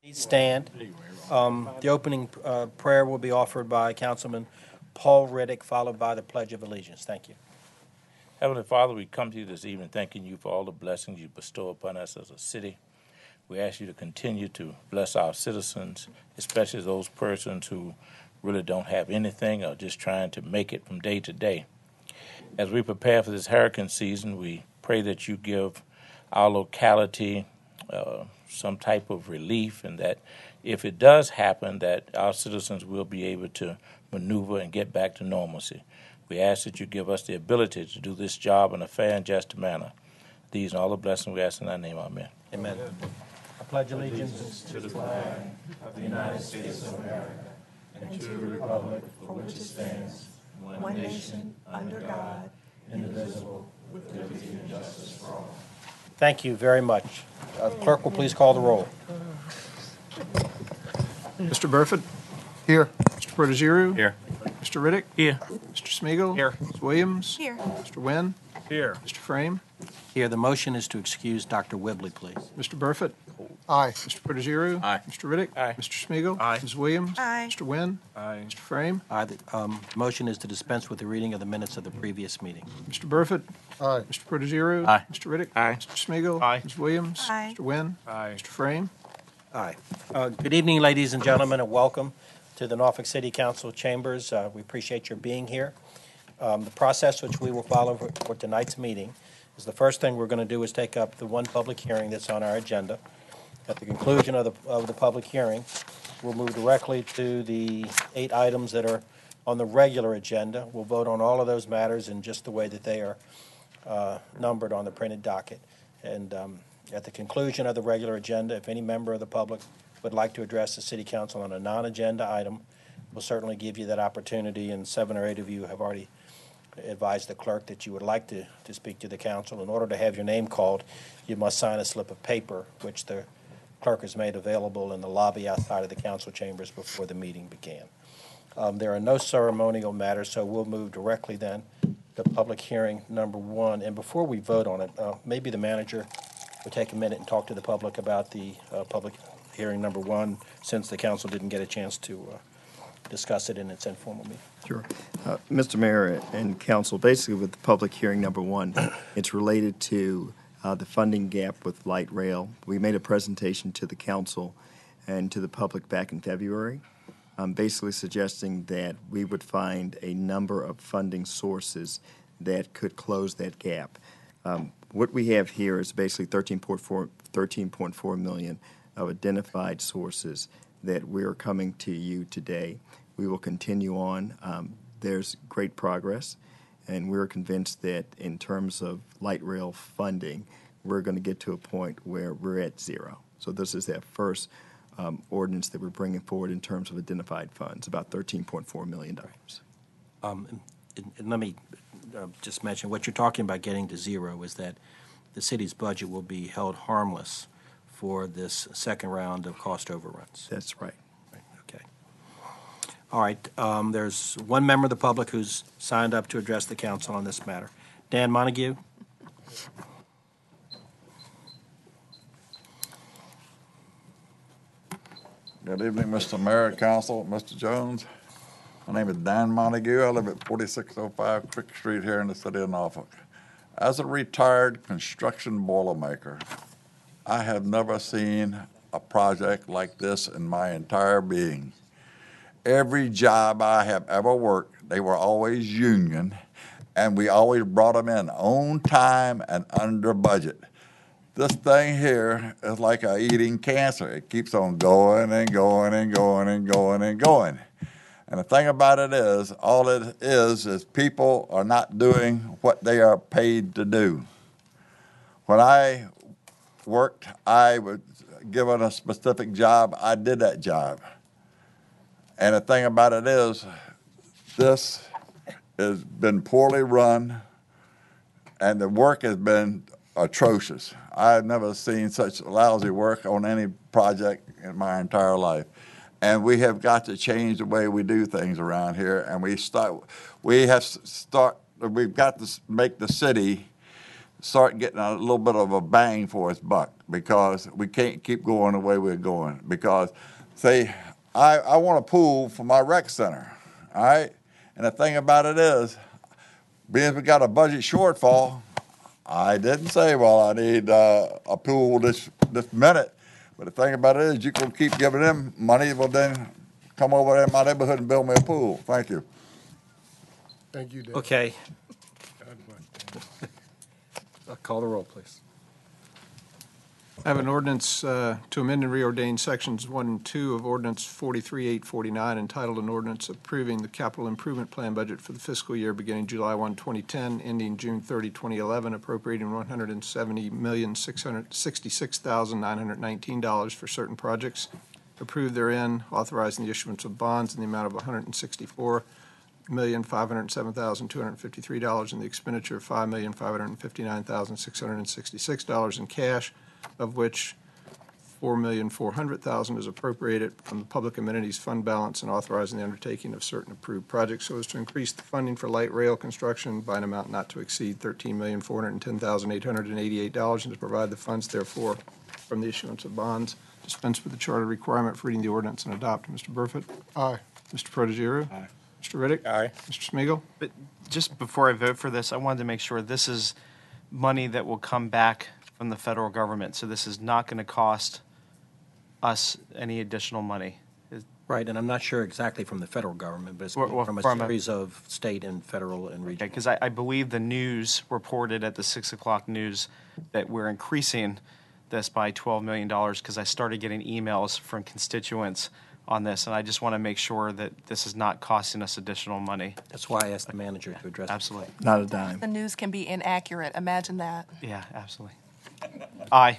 Please stand. The opening prayer will be offered by Councilman Paul Riddick, followed by the Pledge of Allegiance. Thank you. Heavenly Father, we come to you this evening thanking you for all the blessings you bestow upon us as a city. We ask you to continue to bless our citizens, especially those persons who really don't have anything or just trying to make it from day to day. As we prepare for this hurricane season, we pray that you give our locality some type of relief, and that if it does happen, that our citizens will be able to maneuver and get back to normalcy. We ask that you give us the ability to do this job in a fair and just manner. These and all the blessings we ask in thy name. Amen. Amen. I pledge allegiance to the flag of the United States of America and to the republic for which it stands, one nation, under God, indivisible, with liberty and justice for all. Thank you very much. Clerk will please call the roll. Mr. Burford? Here. Mr. Protagiru? Here. Mr. Riddick? Here. Mr. Smeagol? Here. Ms. Williams? Here. Mr. Wynn? Here. Mr. Frame? Here, the motion is to excuse Dr. Whibley, please. Mr. Burford? Aye. Mr. Protagiru? Aye. Mr. Riddick? Aye. Mr. Smeagol? Aye. Ms. Williams? Aye. Mr. Wynn? Aye. Mr. Frame? The motion is to dispense with the reading of the minutes of the previous meeting. Mr. Burford? Aye. Mr. Protagiru? Aye. Mr. Riddick? Aye. Mr. Smeagol? Aye. Ms. Williams? Aye. Mr. Wynn? Aye. Mr. Frame? Aye. Good evening, ladies and gentlemen, and welcome to the Norfolk City Council chambers. We appreciate your being here. The process which we will follow for tonight's meeting is the first thing we're going to do is take up the one public hearing that's on our agenda. At the conclusion of the public hearing, we'll move directly to the 8 items that are on the regular agenda. We'll vote on all of those matters in just the way that they are numbered on the printed docket. And at the conclusion of the regular agenda, if any member of the public would like to address the City Council on a non-agenda item, we'll certainly give you that opportunity, and 7 or 8 of you have already advised the clerk that you would like to speak to the council. In order to have your name called, you must sign a slip of paper, which the clerk has made available in the lobby outside of the council chambers before the meeting began. There are no ceremonial matters, so we'll move directly then to public hearing number 1. And before we vote on it, maybe the manager would take a minute and talk to the public about the public hearing number 1, since the council didn't get a chance to discuss it in its informal meeting. Sure. Mr. Mayor and Council, basically with the public hearing number 1, it's related to the funding gap with light rail. We made a presentation to the council and to the public back in February, basically suggesting that we would find a number of funding sources that could close that gap. What we have here is basically 13.4 million of identified sources that we're coming to you today. We will continue on. There's great progress, and we're convinced that in terms of light rail funding, we're going to get to a point where we're at 0. So this is that first ordinance that we're bringing forward in terms of identified funds, about $13.4 million. And let me just mention, what you're talking about getting to 0 is that the city's budget will be held harmless for this second round of cost overruns. That's right. Okay. All right. There's one member of the public who's signed up to address the council on this matter. Dan Montague. Good evening, Mr. Mayor, Council, Mr. Jones. My name is Dan Montague. I live at 4605 Crick Street here in the city of Norfolk. As a retired construction boilermaker, I have never seen a project like this in my entire being. Every job I have ever worked, they were always union, and we always brought them in on time and under budget. This thing here is like eating cancer. It keeps on going and going and going and going and going. And the thing about it is, all it is people are not doing what they are paid to do. When I worked, I was given a specific job. I did that job. And the thing about it is, this has been poorly run, and the work has been atrocious. I've never seen such lousy work on any project in my entire life. And we have got to change the way we do things around here, and we've got to make the city start getting a little bit of a bang for its buck, because we can't keep going the way we're going. Because, say, I want a pool for my rec center, all right? And the thing about it is, being we got a budget shortfall, I didn't say, well, I need a pool this minute. But the thing about it is, you can keep giving them money, well, then come over there in my neighborhood and build me a pool. Thank you. Thank you, Dan. Okay. Call the roll, please. I have an ordinance to amend and reordain sections 1 and 2 of ordinance 43-849 entitled an ordinance approving the capital improvement plan budget for the fiscal year beginning July 1, 2010, ending June 30, 2011, appropriating $170,666,919 for certain projects approved therein, authorizing the issuance of bonds in the amount of $164,507,253 and the expenditure of $5,559,666 in cash, of which $4,400,000 is appropriated from the Public Amenities Fund balance, and authorizing the undertaking of certain approved projects so as to increase the funding for light rail construction by an amount not to exceed $13,410,888, and to provide the funds therefore from the issuance of bonds. Dispense with the charter requirement for reading the ordinance and adopt. Mr. Burford? Aye. Mr. Protogiru? Aye. Mr. Riddick? Aye. Mr. Smigiel? But just before I vote for this, I wanted to make sure this is money that will come back from the federal government. So this is not going to cost us any additional money. Right, and I'm not sure exactly from the federal government, but it's Well, from a from a- series of state and federal and regional. Because I believe the news reported at the 6 o'clock news that we're increasing this by $12 million, because I started getting emails from constituents on this, and I just want to make sure that this is not costing us additional money. That's why I asked the manager to address it. Absolutely. Not a dime. The news can be inaccurate. Imagine that. Yeah, absolutely. Aye.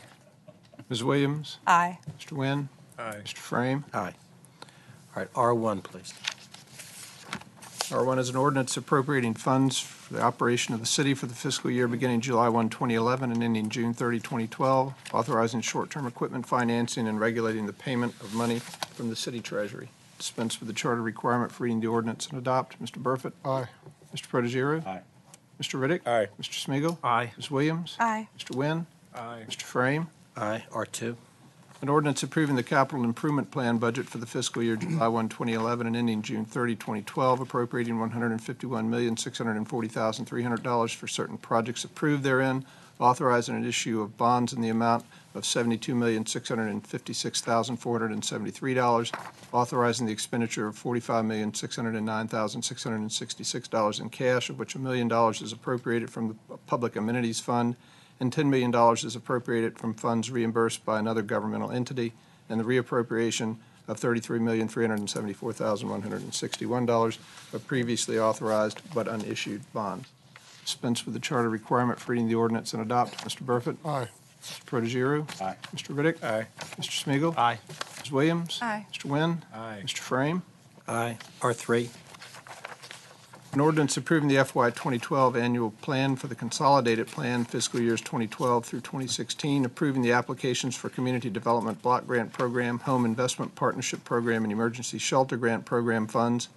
Ms. Williams? Aye. Mr. Wynn? Aye. Mr. Frame? Aye. All right, R1, please. R1 is an ordinance appropriating funds for the operation of the city for the fiscal year beginning July 1, 2011 and ending June 30, 2012, authorizing short-term equipment financing and regulating the payment of money from the city treasury. Dispense with the charter requirement for reading the ordinance and adopt. Mr. Burford? Aye. Mr. Protogiru? Aye. Mr. Riddick? Aye. Mr. Smigiel? Aye. Ms. Williams? Aye. Mr. Wynn? Aye. Mr. Frame? Aye. R2. An ordinance approving the capital improvement plan budget for the fiscal year July 1, 2011 and ending June 30, 2012, appropriating $151,640,300 for certain projects approved therein, authorizing an issue of bonds in the amount of $72,656,473, authorizing the expenditure of $45,609,666 in cash, of which $1 million is appropriated from the Public Amenities Fund, and $10 million is appropriated from funds reimbursed by another governmental entity, and the reappropriation of $33,374,161 of previously authorized but unissued bonds. Dispense with the charter requirement for reading the ordinance and adopt. Mr. Burford? Aye. Mr. Protogiru? Aye. Mr. Riddick? Aye. Mr. Smigiel? Aye. Ms. Williams? Aye. Mr. Wynn? Aye. Mr. Frame? Aye. R3. An ordinance approving the FY 2012 annual plan for the consolidated plan fiscal years 2012 through 2016, approving the applications for Community Development Block Grant Program, Home Investment Partnership Program, and Emergency Shelter Grant Program funds,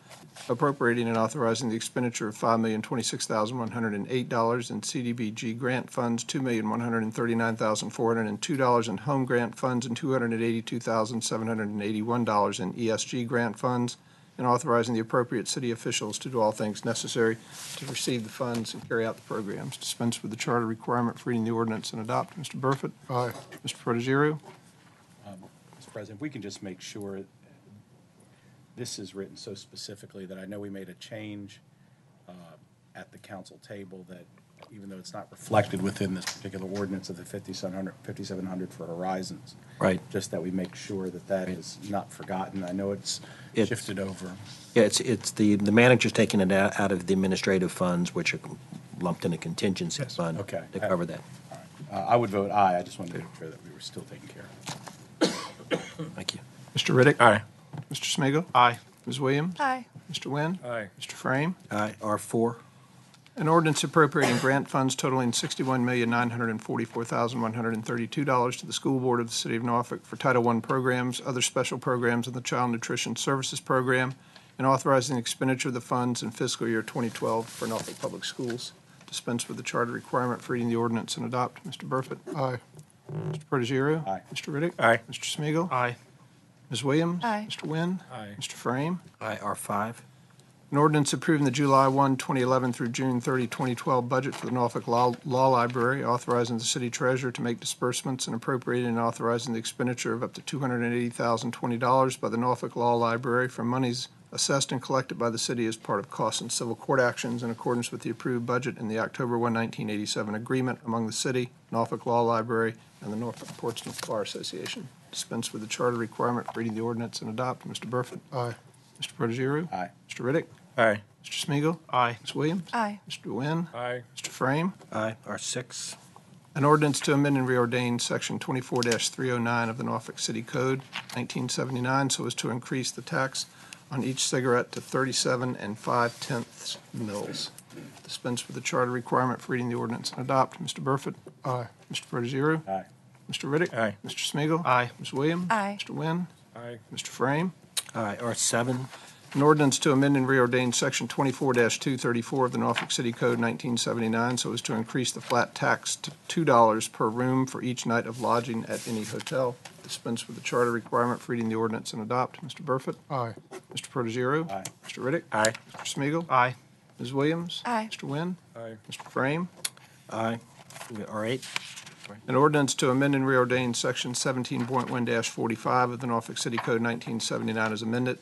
appropriating and authorizing the expenditure of $5,026,108 in CDBG grant funds, $2,139,402 in home grant funds, and $282,781 in ESG grant funds, and authorizing the appropriate city officials to do all things necessary to receive the funds and carry out the programs. Dispense with the charter requirement for reading the ordinance and adopt. Mr. Burford? Aye. Mr. Protogiru? Mr. President, if we can just make sure this is written so specifically that I know we made a change at the council table that even though it's not reflected within this particular ordinance of the 5,700 for Horizons. Right. Just that we make sure that that is not forgotten. I know it's shifted over. Yeah, it's the manager's taking it out of the administrative funds, which are lumped in a contingency fund Okay. to cover that. All right. I would vote aye. I just wanted to make sure that we were still taking care of it. Thank you. Mr. Riddick? Aye. Mr. Smigiel? Aye. Ms. Williams? Aye. Mr. Wynn? Aye. Mr. Frame? Aye. R4. An ordinance appropriating grant funds totaling $61,944,132 to the School Board of the City of Norfolk for Title I programs, other special programs in the Child Nutrition Services Program, and authorizing the expenditure of the funds in fiscal year 2012 for Norfolk Public Schools. dispense with the charter requirement for reading the ordinance and adopt. Mr. Burford? Aye. Mr. Protogiru? Aye. Mr. Riddick? Aye. Mr. Smigiel, Aye. Ms. Williams? Aye. Mr. Wynn? Aye. Mr. Frame? Aye, R5. An ordinance approving the July 1, 2011 through June 30, 2012 budget for the Norfolk Law Library, authorizing the city treasurer to make disbursements and appropriating and authorizing the expenditure of up to $280,020 by the Norfolk Law Library from monies assessed and collected by the city as part of costs and civil court actions in accordance with the approved budget in the October 1, 1987 agreement among the city, Norfolk Law Library, and the Norfolk Portsmouth Bar Association. Dispense with the charter requirement for reading the ordinance and adopt. Mr. Burford? Aye. Mr. Protogiru? Aye. Mr. Riddick? Aye. Mr. Smigiel, Aye. Ms. Williams? Aye. Mr. Wynn? Aye. Mr. Frame? Aye, R6. An ordinance to amend and reordain Section 24-309 of the Norfolk City Code, 1979, so as to increase the tax on each cigarette to 37 5/10 mils. Dispense with the charter requirement for reading the ordinance and adopt. Mr. Burford? Aye. Mr. Protogiru? Aye. Mr. Riddick? Aye. Mr. Smigiel, Aye. Ms. Williams? Aye. Mr. Wynn? Aye. Mr. Frame? Aye, R7. An ordinance to amend and reordain Section 24-234 of the Norfolk City Code 1979 so as to increase the flat tax to $2 per room for each night of lodging at any hotel. Dispense with the charter requirement for reading the ordinance and adopt. Mr. Burford? Aye. Mr. Protogiru? Aye. Mr. Riddick? Aye. Mr. Smigiel, Aye. Ms. Williams? Aye. Mr. Wynn? Aye. Mr. Frame? Aye. R8. An ordinance to amend and reordain Section 17.1-45 of the Norfolk City Code 1979 as amended,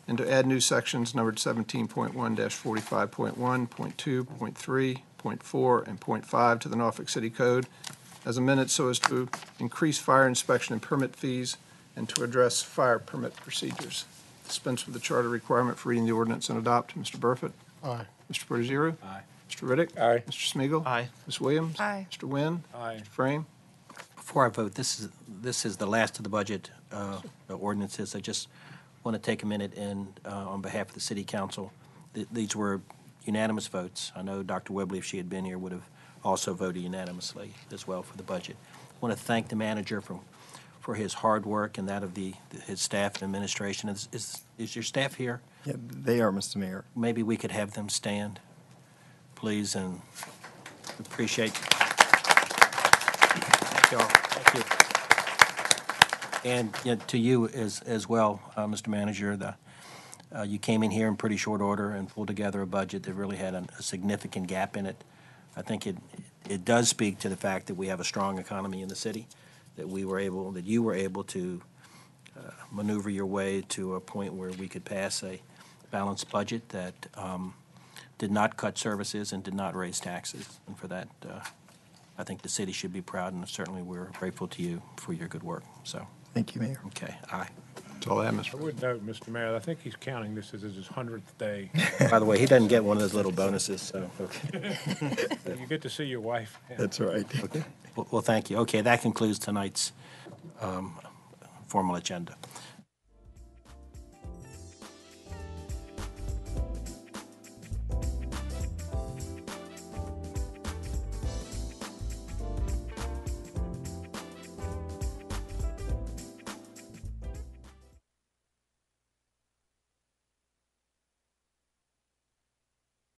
and to add new sections numbered 17.1-45.1, .2, .3, .4, and .5 to the Norfolk City Code as amended so as to increase fire inspection and permit fees and to address fire permit procedures. Dispense with the charter requirement for reading the ordinance and adopt. Mr. Burford? Aye. Mr. Protogiru? Aye. Mr. Riddick? Aye. Mr. Smigiel, Aye. Ms. Williams? Aye. Mr. Wynn? Aye. Mr. Frame? Before I vote, this is the last of the budget ordinances. I just want to take a minute and, on behalf of the city council, these were unanimous votes. I know Dr. Whibley, if she had been here, would have also voted unanimously as well for the budget. I want to thank the manager for his hard work and that of his staff and administration. Is your staff here? Yeah, they are, Mr. Mayor. Maybe we could have them stand, please, and appreciate. Thank you all. Thank you. And to you as well, Mr. Manager, you came in here in pretty short order and pulled together a budget that really had a significant gap in it. I think it does speak to the fact that we have a strong economy in the city, that you were able to maneuver your way to a point where we could pass a balanced budget that did not cut services and did not raise taxes. And for that, I think the city should be proud, and certainly we're grateful to you for your good work. So, Thank you, Mayor. okay, aye. That's all I have, Mr. I would note, Mr. Mayor, I think he's counting this as his 100th day. By the way, he doesn't get one of those little bonuses, so, okay. You get to see your wife. That's right. Well, thank you. Okay, that concludes tonight's formal agenda.